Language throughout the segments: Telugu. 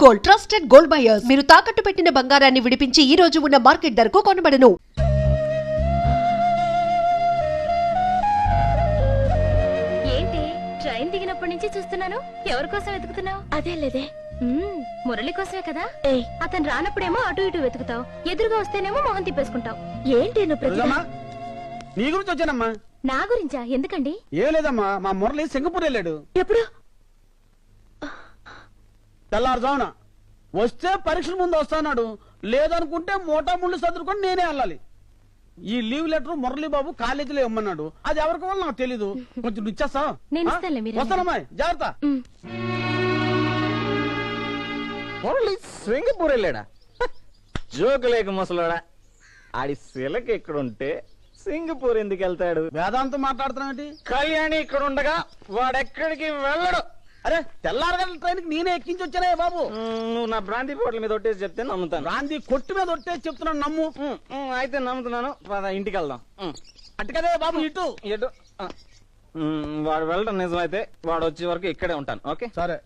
Gold, trusted gold buyers. మీరు తాకట్టు పెట్టిన బంగారాన్ని విడిపించి ఈ రోజు ఉన్న మార్కెట్ ధరకు కొనబడను. ఏంటి ట్రైన్ దిగినప్పటి నుంచి చూస్తున్నాను, ఎవరి కోసం వెతుకుతున్నావు? అదే లేదే, మురళి కోసమే కదా. అతను రానప్పుడేమో అటు ఇటు వెతుకుతావు, ఎదురుగా వస్తేనేమో మొహం తిప్పేసుకుంటావు. ఏంటి నువ్వు ప్రతి నీ గురించి వచ్చానమ్మా. నా గురించా? ఎందుకండి? ఏం లేదమ్మా, మా మురళి సింగపూర్ వెళ్ళాడు. ఎప్పుడు? తెల్లారుజామున వస్తే పరీక్షల ముందు వస్తాడు, లేదనుకుంటే మోటా ముళ్ళు సదురుకొని నేనే వెళ్ళాలి. ఈ లీవ్ లెటర్ మురళి బాబు కాలేజీలో ఇమ్మన్నాడు, అది ఎవరికి వల్ల నాకు తెలీదు. కొంచెం ఇచ్చేస్తా. వస్తానమ్మా, జాగ్రత్త. మురళి సింగపూర్ వెళ్ళాడా? జోకు లేక ముసలాడా, ఆడి శిలకి ఎక్కడుంటే సింగపూర్ ఎందుకు వెళ్తాడు? వేదాంతం మాట్లాడుతున్నావు. కళ్యాణి ఇక్కడ ఉండగా వాడెక్కడికి వెళ్ళడు. అరే తెల్లారగల ట్రైన్ కి నేనే ఎక్కించి వచ్చానే బాబు. నువ్వు నా బ్రాంతి పోట్ల మీద ఒట్టేసి చెప్తే నమ్ముతాను. బ్రాంతి కొట్టు మీద ఒట్టేసి చెప్తున్నాను, నమ్ము. అయితే నమ్ముతున్నాను, ఇంటికి వెళ్దాం. అటు కదే బాబు, ఇటు ఎటు. వాడు వెళ్ళడం నిజమైతే వాడు వచ్చే వరకు ఇక్కడే ఉంటాను. ఓకే సరే.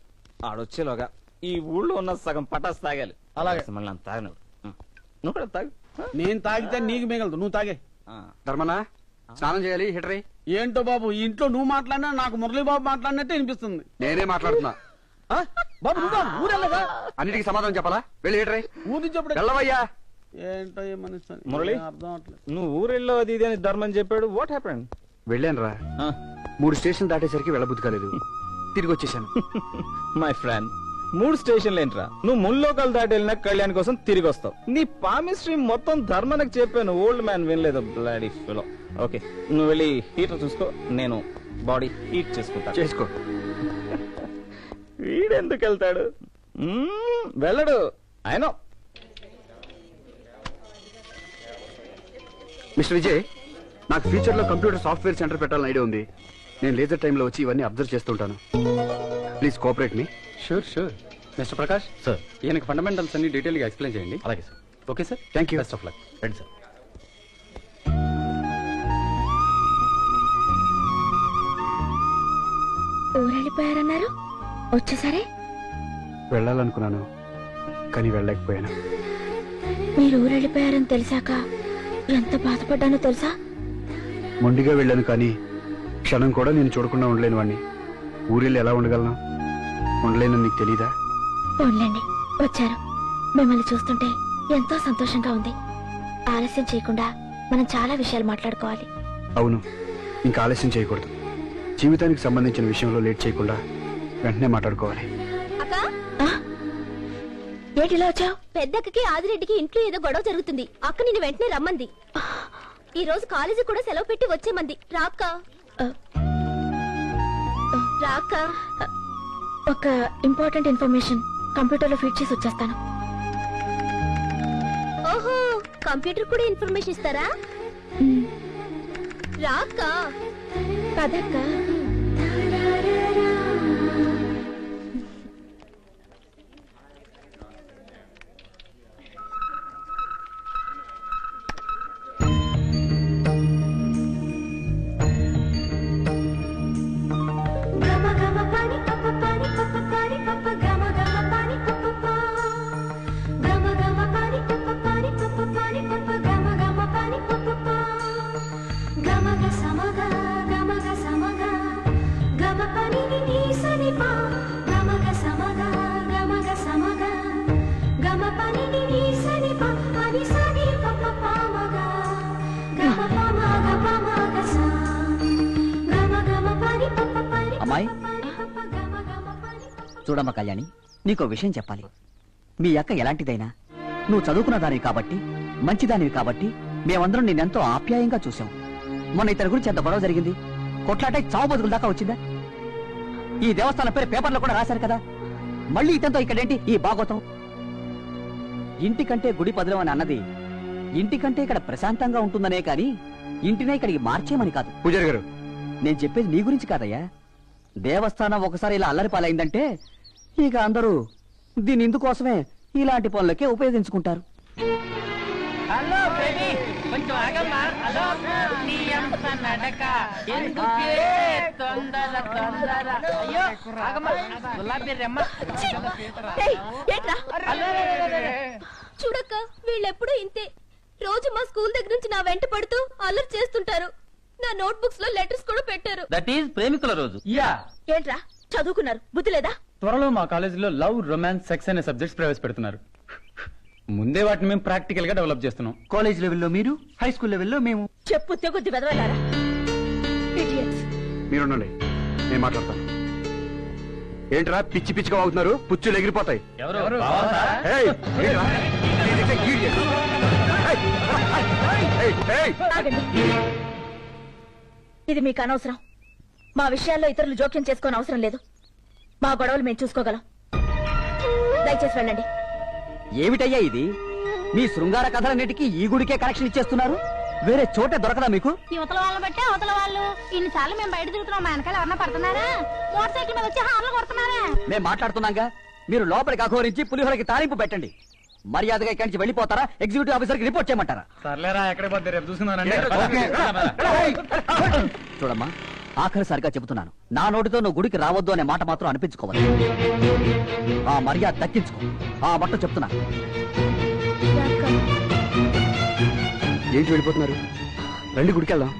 వాడు వచ్చేలోగా ఈ ఊళ్ళో ఉన్న సగం పటాస్ తాగాలి. అలాగే. మళ్ళీ నన్ను తాగను. నువ్వు కూడా తాగు. నేను తాగితే నీకు మిగలదు, నువ్వు తాగే. ధర్మనా స్నానం చేయాలి. హీటర్ ఏంటో బాబు, ఇంట్లో నువ్వు మాట్లాడినా నాకు మురళీ బాబు మాట్లాడినట్టే అనిపిస్తుంది. నేనే మాట్లాడుతున్నా. బాబు నువ్వు ఊరెళ్ళగా అన్నిటికీ సమాధానం చెప్పాలా? వెళ్ళి హీటర్ ఊరి చెప్పడం వెళ్ళవయ్యా. ఏంటో ఏమని మురళి, అర్థం అవట్లేదు. నువ్వు ఊరెళ్ళో అది ఇది అని ధర్మని చెప్పాడు. What happened? వెళ్ళాను రా, 3 స్టేషన్లు దాటేసరికి వెళ్ళబుద్ధి కాలేదు, తిరిగి వచ్చేసాను. మై ఫ్రెండ్, 3 స్టేషన్లు ఏంట్రా? నువ్వు ముల్లోకాలు దాటి వెళ్ళిన కళ్యాణ్ కోసం తిరిగి వస్తావు. నీ పామిస్ట్రీ మొత్తం ధర్మనకు చెప్పాను, ఓల్డ్ మ్యాన్ వినలేదు. Bloody fellow. ఓకే, నువ్వు వెళ్ళి హీటర్ చూసుకో, నేను బాడీ హీట్ చేసుకుంటా. చేసుకో. వీడెందుకు వెళ్తాడు? వెళ్ళడు. ఆయన మిస్టర్ విజయ్, నాకు ఫ్యూచర్ లో కంప్యూటర్ సాఫ్ట్వేర్ సెంటర్ పెట్టాలని ఐడియా ఉంది. నేను లేజర్ టైంలో వచ్చి ఇవన్నీ అబ్జర్వ్ చేస్తుంటాను. Please cooperate me. Sure sure. Mister Prakash sir, ఈయనకి ఫండమెంటల్స్ అన్ని డీటెయిల్గా ఎక్స్ప్లెయిన్ చేయండి. అలాగే sir. Okay sir, thank you. Best of luck. రండి సార్. ఊరెళ్ళిపోయారన్నారు, వచ్చేసరే. వెళ్ళాలనుకున్నాను కానీ వెళ్ళలేకపోయాను. మీరు ఊరెళ్ళిపోయారని తెలిసాక ఎంత బాధపడ్డానో తెలుసా? మొండిగా వెళ్ళాను కానీ క్షణం కూడా నేను చూడకుండా ఉండలేను వాడిని. ఊరెళ్ళి ఎలా ఉండగలను? ఉండలేనని నీకు తెలీదా? పోన్లేండి, వచ్చారు. మిమ్మల్ని చూస్తుంటే ఎంతో సంతోషంగా ఉంది. ఆలస్యం చేయకుండా మనం చాలా విషయాలు మాట్లాడుకోవాలి. అవును, ఇంకా ఆలస్యం చేయకూడదు. జీవితానికి సంబంధించిన విషయంలో లేట్ చేయకుండా వెంటనే మాట్లాడుకోవాలి. ఏంటి ఇలా వచ్చావు? పెద్దక్కకి ఆదిరెడ్డికి ఇంట్లో ఏదో గొడవ జరుగుతుంది. అక్క నిన్ను వెంటనే రమ్మంది. ఈ రోజు కాలేజీ కూడా సెలవు పెట్టి వచ్చేమంది. రాక్క రాక్క. ఒక ఇంపార్టెంట్ ఇన్ఫర్మేషన్ కంప్యూటర్ లో ఫీడ్ చేసి వచ్చేస్తాను. ఓహో, కంప్యూటర్ కూడా ఇన్ఫర్మేషన్ ఇస్తారా? రాక్క. పదక్క. అమ్మాయి చూడమ్మా కళ్యాణి, నీకో విషయం చెప్పాలి. మీ అక్క ఎలాంటిదైనా నువ్వు చదువుకున్న దానివి కాబట్టి, మంచిదానివి కాబట్టి మేమందరం నిన్నెంతో ఆప్యాయంగా చూసాం. మొన్న ఇతని గురించి ఎంత గొడవ జరిగింది, కొట్లాటే చావు బతుకుల దాకా వచ్చిందా? ఈ దేవస్థానం పేరు పేపర్లో కూడా రాశారు కదా. మళ్ళీ ఇతనితో ఇక్కడేంటి ఈ భాగవతం? ఇంటికంటే గుడి పదిలం అని అన్నది ఇంటికంటే ఇక్కడ ప్రశాంతంగా ఉంటుందనే కాని ఇంటినే ఇక్కడికి మార్చేమని కాదు. పూజారి గారు, నేను చెప్పేది నీ గురించి కాదయ్యా. దేవస్థానం ఒకసారి ఇలా అల్లరి పాలైందంటే ఇక అందరూ దీని ఇందుకోసమే ఇలాంటి పనులకే ఉపయోగించుకుంటారు. హలో బేబీ, కొంచెం ఆగమ్మా. హలో, నీ అంత నడక ఎందుకే తొందర తొందర అయ్యో ఆగమ్మా గులాబీ రెమ్మ ఏయ్, ఏంట్రా? చూడక్క వీళ్ళెప్పుడు ఇంతే. రోజు మా స్కూల్ దగ్గర నుంచి నా వెంట పడుతూ అల్లరి చేస్తుంటారు. నా నోట్ బుక్స్ లో లెటర్స్ కూడా పెట్టారు. దట్ ఈజ్ ప్రేమికుల రోజు. యా ఏంట్రా చదువుకున్నారు, బుద్ధి లేదా? త్వరలో మా కాలేజీలో లవ్, రొమాన్స్, సెక్స్ అనే సబ్జెక్ట్స్ ప్రవేశపెడుతున్నారు. ముందే వాటిని మేము ప్రాక్టికల్ గా డెవలప్ చేస్తున్నాం. కాలేజ్ లెవెల్లో మీరు, హై స్కూల్ లెవెల్లో మేము. చెప్పు తెగుద్ది వెదవలారా. Idiots. మీరుండండి, నేను మాట్లాడతాను. ఏంట్రా పిచ్చి పిచ్చిగా అవుతున్నారు? పుచ్చులు ఎగిరిపోతాయి. ఏయ్, ఏంట్రా? This is a idiot. ఏయ్, ఏయ్. ఆగండి. ఇది మీకు అనవసరం. మా విషయాల్లో ఇతరులు జోక్యం చేసుకోని అవసరం లేదు. మా గొడవలు మేము చూసుకోగలం. దయచేసి వెళ్ళండి. ఏమిటయ్యా ఇది? మీ శృంగార కథలన్నిటికీ ఈ గుడికే కనెక్షన్ ఇచ్చేస్తున్నారు? వేరే చోట దొరకదా మీకు? యువతల వాళ్ళని బట్టి అవతల వాళ్ళు. ఇన్నిసార్లు మేము బయట తిరుగుతున్నాం, మా వెనకాల ఎవరన్నా పడుతున్నారా? మోటార్ సైకిల్ మీద వచ్చి హార్లు కొడుతున్నారా? మేము మాట్లాడుతున్నాగా. మీరు లోపలికి అఘోరించి పులిహోరకి తాలింపు పెట్టండి. మర్యాదగా ఇక్కడి నుంచి వెళ్ళిపోతారా? ఎగ్జిక్యూటివ్ ఆఫీసర్ కి రిపోర్ట్ చేయమంటారా? సర్లేరా, ఎక్కడ పోతే రేపు చూసుకుందాం. చూడమ్మా, ఆఖరిసారిగా చెబుతున్నాను, నా నోటితో నువ్వు గుడికి రావద్దు అనే మాట మాత్రం అనిపించుకోవాలి. ఆ మర్యాద దక్కించుకో. ఆ మట్టు చెప్తున్నా. ఏంటి వెళ్ళిపోతున్నారు? రండి గుడికి వెళ్దాం.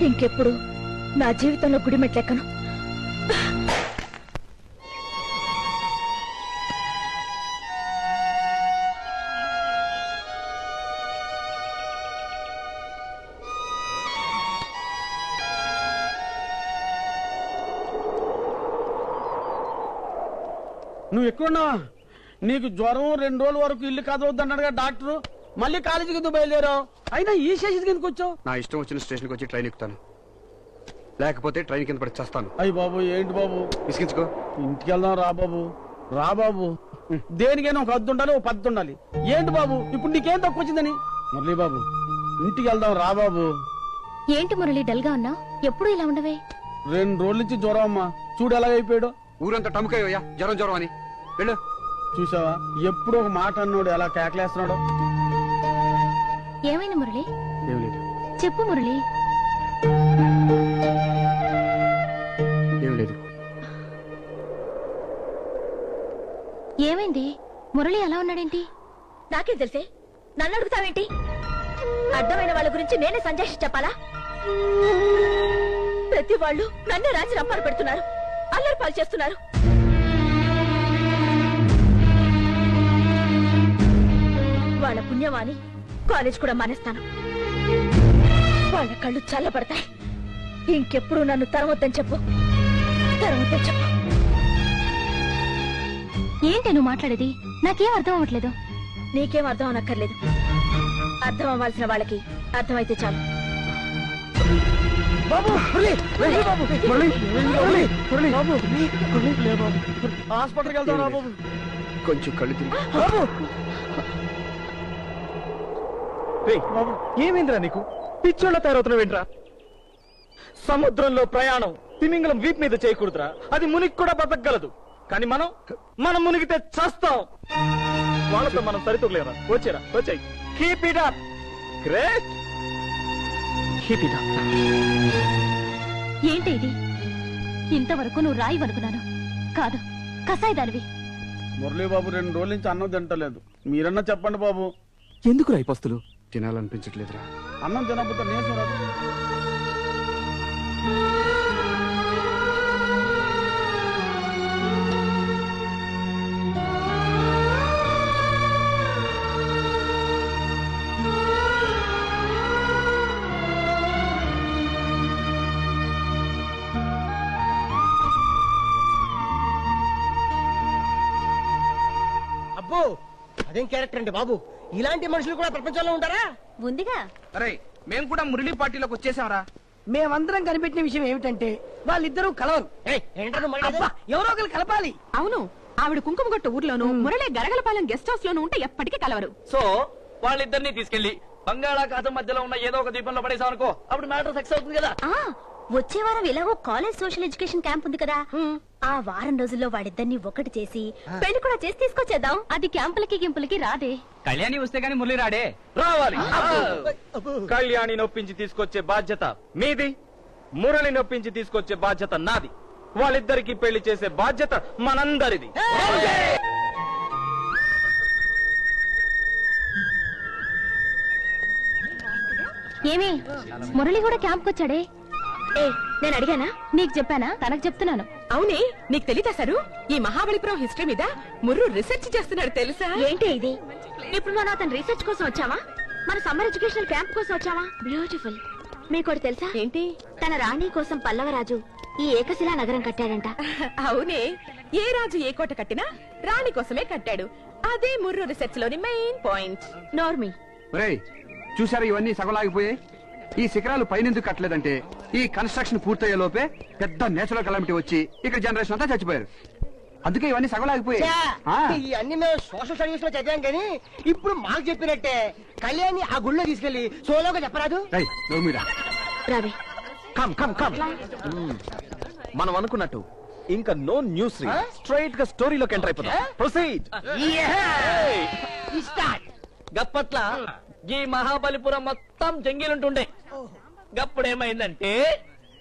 ఇంకెప్పుడు నా జీవితంలో గుడి మెట్లెక్కను. నువ్వు ఎక్కడున్నావా? నీకు జ్వరం 2 రోజుల వరకు ఇల్లు కదవద్దన్నాడుగా డాక్టర్. మళ్ళీ కాలేజీకి ఎందుకు బయలుదేరావు? అయినా ఈ స్టేషన్కి ఎందుకు వచ్చావు? నా ఇష్టం వచ్చిన స్టేషన్కి వచ్చి ట్రైన్ ఎక్కుతాను, లేకపోతే ట్రైన్ కింద పడి చేస్తాను. అయ్యి బాబు, ఏంటి బాబు? విసిగించుకో. ఇంటికి వెళ్దాం రా బాబు. రా బాబు. దేనికైనా ఒక హద్దు ఉండాలి, ఒక పద్ధతి ఉండాలి. ఏంటి బాబు ఇప్పుడు నీకేం తక్కువ వచ్చిందని? మురళీ బాబు, ఇంటికి వెళ్దాం రా బాబు. ఏంటి మురళి డల్ గా ఉన్నా? ఎప్పుడు ఇలా ఉండవే? 2 రోజుల నుంచి జ్వరం అమ్మా. చూడు ఎలాగైపోయాడు. ఊరంతా టముకయ్యా, జ్వరం జ్వరం అని. వెళ్ళు. చూసావా, ఎప్పుడు ఒక మాట అన్నాడు ఎలా కేకలేస్తున్నాడు. ఏమైంది మురళి? ఏం లేదు, చెప్పు మురళి. ఏం లేదు. ఏమైంది? మురళి అలా ఉన్నాడేంటి? నాకేం తెలిసే, నన్ను అడుగుతావేంటి? అడ్డమైన వాళ్ళ గురించి నేనే సంజాషి చెప్పాలా? ప్రతి వాళ్ళు నన్నే రాసి రమ్మని పెడుతున్నారు, అల్లరి పాలు చేస్తున్నారు. వాళ్ళ పుణ్యమాని కాలేజ్ కూడా మానేస్తాను. వాళ్ళ కళ్ళు చల్లబడతాయి. ఇంకెప్పుడు నన్ను తరవద్దని చెప్పు, తరవద్దని చెప్పు. ఏంటి నువ్వు మాట్లాడేది? నాకేం అర్థం అవ్వట్లేదు. నీకేం అర్థం అవనక్కర్లేదు. అర్థం అవ్వాల్సిన వాళ్ళకి అర్థమైతే చాలు. హాస్పిటల్కి వెళ్దాం రా బాబు. కొంచెం కళ్ళు తిరిగి. ఏమైందిరా నీకు? పిచ్చోళ్ళ తయారవుతున్నావేంట్రా? సముద్రంలో ప్రయాణం తిమింగలం వీప్ మీద చేయకూడదురా. అది మునిగి కూడా బతకగలదు, కానీ మనం మునిగితే చస్తాం. వాళ్ళతో మనం సరితూగలేరా? వచ్చేరా, వచ్చాయి. Keep it up. Great. Keep it up. ఏంటి ఇది? ఇంతవరకు నువ్వు రాయి అనుకున్నాను, కాదు కసాయిదానివి. మురళీ బాబు 2 రోజుల నుంచి అన్నం తింటలేదు. మీరన్నా చెప్పండి బాబు. ఎందుకు రైపస్తులు? తినాలనిపించట్లేదురా. అన్నం తినకపోతే నేను రాదు. అబ్బో, అదేం క్యారెక్టర్ అండి బాబు. ఇలాంటి మనుషులు కూడా ప్రపంచంలో ఉంటారా? ఉందిగా. అరే, మేము కూడా మురళి పార్టీలోకి వచ్చేసాంరా. మేమందరం కనిపెట్టిన విషయం ఏమిటంటే వాళ్ళిద్దరూ కలవరు. అబ్బా, ఎవరో ఒకరు కలపాలి. అవును, ఆవిడ కుంకుమగట్టు ఊర్లోను, మురళి గరగలపాలెం గెస్ట్ హౌస్ లోను ఉంటే ఎప్పటికీ కలవరు. సో వాళ్ళిద్దరిని తీసుకెళ్లి బంగాళాఖాతం మధ్యలో ఉన్న ఏదో ఒక దీపంలో పడేసాం అనుకో, అప్పుడు మ్యాటర్ సక్సెస్ అవుతుంది కదా. వచ్చే వారం ఎలాగో కాలేజ్ సోషల్ ఎడ్యుకేషన్ క్యాంప్ ఉంది కదా, ఆ వారం రోజుల్లో వాడిద్దరిని ఒకటి చేసి పెళ్లి కూడా చేసి తీసుకొచ్చేద్దాం. అది క్యాంపులకి గింపులకి రాదే. కళ్యాణి వస్తే గానీ మురళి రాడే. రావాలి. కళ్యాణి నొప్పించి తీసుకొచ్చే బాధ్యత మీది, మురళి నొప్పించి తీసుకొచ్చే బాధ్యత నాది. వాళ్ళిద్దరికి పెళ్లి చేసే బాధ్యత మనందరిది. ఏమి మురళి కూడా క్యాంప్ వచ్చాడే? నేను అడిగానా? నీకు చెప్పానా? తనకు చెప్తున్నాను. అవునే, నీకు తెలీదా సారు? ఈ మహాబలిపురం హిస్టరీ మీద ముర్రు రీసెర్చ్ చేస్తున్నాడు తెలుసా? ఏంటి ఇది? ఇప్పుడు మనం అతను రీసెర్చ్ కోసం వచ్చావా, మన సమ్మర్ ఎడ్యుకేషనల్ క్యాంప్ కోసం వచ్చావా? బ్యూటిఫుల్. మీకోటి తెలుసా? ఏంటి? తన రాణి కోసం పల్లవరాజు ఈ ఏకశిలా నగరం కట్టాడంట. అవునే, ఏ రాజు ఏ కోట కట్టినా రాణి కోసమే కట్టాడు. అదే ముర్రు రీసెర్చ్ లోని మెయిన్ పాయింట్. నోర్మి. చూసారా ఇవన్నీ సగలాగిపోయాయి. ఈ శిఖరాలు పైనెందుకు కట్టలేదంటే ఈ కన్స్ట్రక్షన్ పూర్తయ్యే లోపే పెద్ద నేచురల్ కలామిటీ వచ్చి ఇక్కడ జనరేషన్ అంతా చచ్చిపోయారు. అందుకే ఇవన్నీ సగలాగిపోయాయి. ఇవన్నీ మేము సోషల్ స్టడీస్ లో చదివాం కానీ ఇప్పుడు మాకు చెప్పినట్టే కళ్యాణి ఆ గుళ్ళో తీసుకెళ్లి సోలోగా చెప్పరాదు. Ravi come come come. మనం అనుకున్నట్టు ఇంకా నో న్యూస్, స్ట్రైట్ గా స్టోరీలోకి ఎంటర్ అయిపోతాం. ప్రొసీడ్. గప్పట్ల ఈ మహాబలిపురం మొత్తం జంగిలుంటుండే. గప్పుడేమైందంటే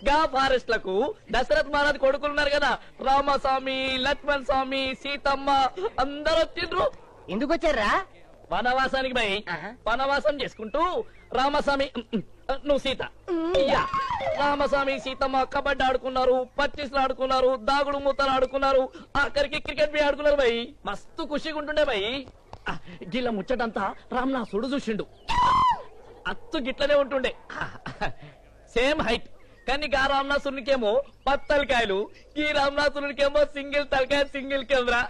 గా ఫారెస్ట్ లకు దశరథ్ మహారాజ్ కొడుకులున్నారు కదా, రామస్వామి, లక్ష్మణ్ స్వామి, సీతమ్మ అందరూ వచ్చిండ్రు. ఎందుకు వచ్చారా? వనవాసానికి పోయి వనవాసం చేసుకుంటూ రామస్వామి నువ్వు సీత యా, రామస్వామి సీతమ్మ కబడ్డీ ఆడుకున్నారు, పచ్చిస్లు ఆడుకున్నారు, దాగుడు మూతలు ఆడుకున్నారు, ఆఖరికి క్రికెట్ బి ఆడుకున్నారు. భయ్ మస్తు ఖుషిగా ఉంటుండే. భయ్ గిల్ల ముచ్చటంతా రామనాసుడు చూసిండు. అత్తు గిట్లనే ఉంటుండే, సేమ్ హైట్. కానీ గా రామనాసునికేమో 10 తలకాయలు, ఈ రామనాసునికేమో సింగిల్ తలకాయ, సింగిల్ కెమెరా.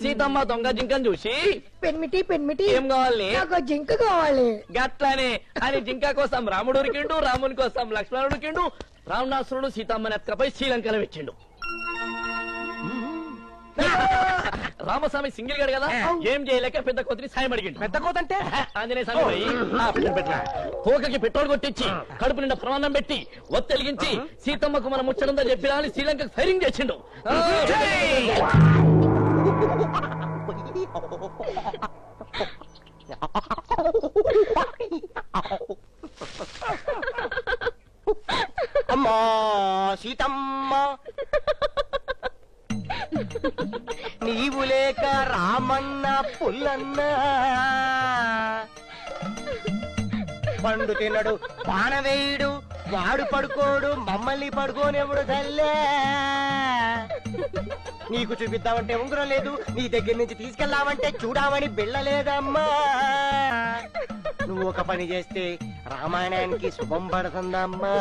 సీతమ్మ దొంగ జింకను చూసి పెన్మిటి పెన్మిటి ఏం కావాలి? జింక కావాలి. గట్లనే అని జింక కోసం రాముడు ఉరికిండు, రాముని కోసం లక్ష్మణుడు ఉరికిండు. రావణాసురుడు సీతమ్మని ఎత్తుకపోయి శ్రీలంకలో పెట్టిండు. రామస్వామి సింగిల్ గడు కదా, ఏం చేయలేక పెద్ద కోతిని సాయం అడిగిండు. పెద్ద కోతంటే ఆంజనేయ స్వామి పోయి తోకకి పెట్రోల్ కొట్టించి కడుపు నిండా ప్రమాణం పెట్టి ఒత్తెలిగించి సీతమ్మకు మన ముచ్చడంతా చెప్పినా అని శ్రీలంకకు ఫైరింగ్ చేసిండు. అమ్మా సీతమ్మ నీవు లేక రామన్న పుల్లన్న పండు తినడు పానవేయుడు వాడు పడుకోడు మమ్మల్ని పడుకోనేవుడు తల్లే. నీకు చూపిద్దామంటే ఉంగరం లేదు, నీ దగ్గర నుంచి తీసుకెళ్దామంటే చూడామని బిళ్ళలేదమ్మా. నువ్వు ఒక పని చేస్తే రామాయణానికి శుభం పడుతుందమ్మా.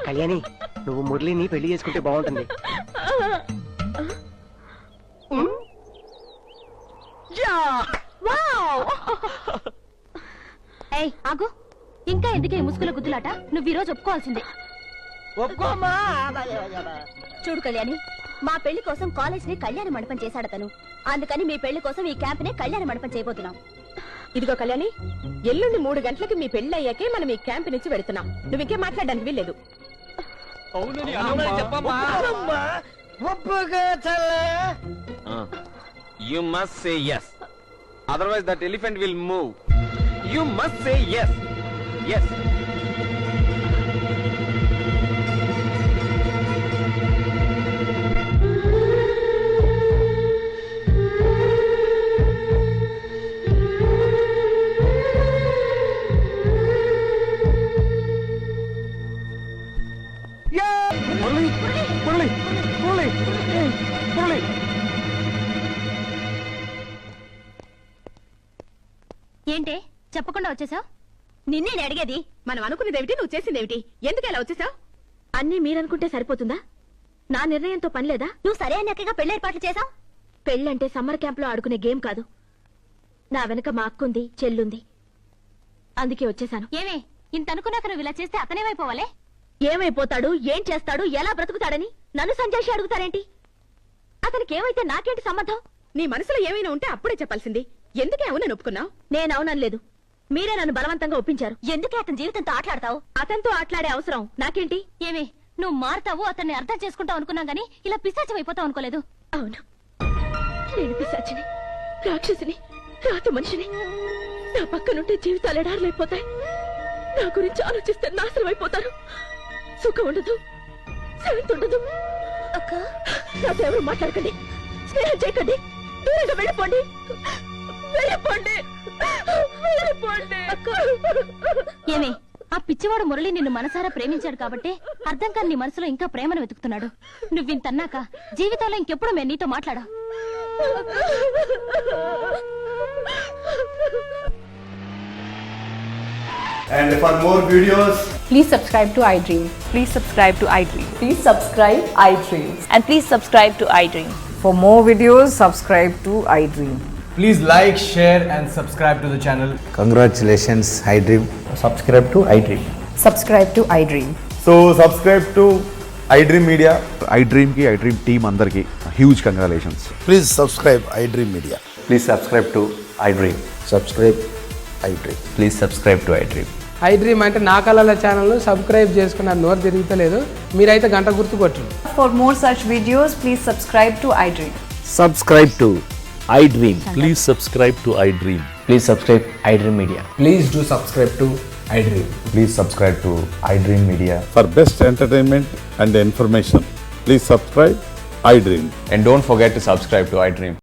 కళ్యాణి నువ్వు మురళిని పెళ్లి చేసుకుంటే బాగుంటుంది. ఆగు, ఇంకా ఎందుకే ముసుగుల గుద్దులాట? నువ్వు ఈ రోజు ఒప్పుకోవాల్సిందే. ఒప్పుకోమ్మా. చూడు కళ్యాణి, మా పెళ్లి కోసం కాలేజ్ ని కళ్యాణ మండపం చేశాడు తను. అందుకని మీ పెళ్లి కోసం ఈ క్యాంప్ ని కళ్యాణ మండపం చేయబోతున్నాం. ఇదిగో కళ్యాణి, ఎల్లుండి 3 గంటలకి మీ పెళ్లి అయ్యాకే మనం ఈ క్యాంప్ నుంచి వెళుతున్నాం. నువ్వు ఇంకేం మాట్లాడడానికి వీల్లేదు. చెప్పమ్మా. You must say yes. Otherwise that elephant will move. You must say yes. Yes. Murali Murali Murali Murali ఏంటే చెప్పకుండా వచ్చేసావు? నిన్నే అడిగేది. మనం అనుకునేదేమిటి, నువ్వు చేసిందేమిటి, ఎందుకు ఎలా వచ్చేసావు? అన్నీ మీరనుకుంటే సరిపోతుందా? నా నిర్ణయంతో పని లేదా? నువ్వు సరే అన్నట్టుగా పెళ్లి ఏర్పాట్లు చేశావు. పెళ్ళంటే సమ్మర్ క్యాంప్ లో ఆడుకునే గేమ్ కాదు. నా వెనక మా అక్కుంది, చెల్లుంది. అందుకే వచ్చేసాను. ఏమే ఇంత అనుకున్నాక నువ్వు ఇలా చేస్తే అతనేమైపోవాలే? ఏమైపోతాడు, ఏం చేస్తాడు, ఎలా బ్రతుకుతాడని నన్ను సంజాయిషి అడుగుతారేంటి? అతనికి ఏమైతే నాకేంటి సంబంధం? నీ మనసులో ఏమైనా ఉంటే అప్పుడే చెప్పాల్సింది. ఎందుకే అవునని ఒప్పుకున్నావు? నేను అవునలేదు. మీరే నన్ను బలవంతంగా ఒప్పించారు. ఎందుకే అతని జీవితంతో ఆటలాడతావు? అతనితో ఆటలాడే అవసరం నాకేంటి? ఏమి నువ్వు మారుతావు, అతన్ని అర్థం చేసుకుంటావు అనుకున్నాం గానీ ఇలా పిశాచం అయిపోతావు అనుకోలేదు. అవును, నేను పిశాచిని, రాక్షసిని, రాత మనిషిని. నా పక్కనుంటే జీవితాలు ఎడారులైపోతాయి. నా గురించి ఆలోచిస్తే నాశనం అయిపోతారు. సుఖం ఉండదు, శాంతి ఉండదు. అక్క, నాతో ఎవరు మాట్లాడకండి, స్నేహం చేయకండి, దూరంగా వెళ్ళిపోండి, వెళ్ళిపోండి, వెళ్ళిపోండి. ఏమే, ఆ పిచ్చివాడు మురళి నిన్ను మనసారా ప్రేమించాడు కాబట్టి అర్థం కాని నీ మనసులో ఇంకా ప్రేమను వెతుకుతున్నాడు. నువ్వింతన్నాక జీవితంలో ఇంకెప్పుడు మేము నీతో మాట్లాడా. And for more videos, Please subscribe to iDream. Please subscribe to iDream. Please subscribe iDream. And please subscribe to iDream. For more videos, subscribe to iDream. please like, share and subscribe to the channel. Congratulations, iDream. Subscribe to iDream. Subscribe to iDream. So subscribe to iDream Media. iDream ki iDream team andarki huge congratulations. Please subscribe iDream Media. Please subscribe to iDream. Subscribe iDream. Please subscribe to iDream. iDream అంటే నా కళల ఛానల్ సబ్స్క్రైబ్ చేసుకున్న నోరు తిరుగుతలేదు. మీరైతే గంట గుర్తు కొట్టండి. For more such videos, please subscribe to iDream. Subscribe to iDream. Please subscribe to iDream. Please subscribe iDream Media. Please do subscribe to iDream. Please subscribe to iDream Media. For best entertainment and information, please subscribe iDream. And don't forget to subscribe to iDream.